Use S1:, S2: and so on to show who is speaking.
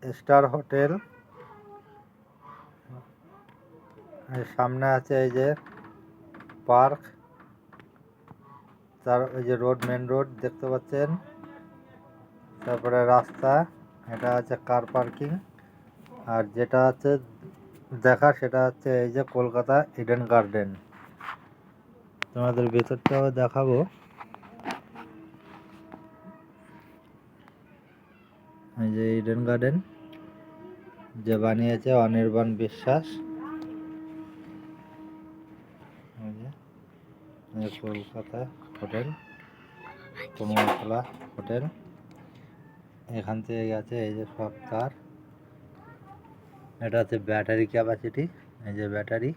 S1: Star hotel. এর সামনে আছে এই যে পার্ক, তার ওই যে রোড, মেন রোড দেখতে পাচ্ছেন। তারপরে রাস্তা, এটা আছে কার পার্কিং। আর যেটা আছে দেখা সেটা হচ্ছে এই যে কলকাতা ইডেন গার্ডেন। তোমাদের ভেতরটাও দেখাবো। এই যে ইডেন গার্ডেন, যে বানিয়েছে অনির্বাণ বিশ্বাস। এই যে কলকাতা হোটেল, কমলতলা হোটেল। এখান থেকে গেছে এই যে সব তার। এটা হচ্ছে ব্যাটারি ক্যাপাসিটি, এই যে ব্যাটারি।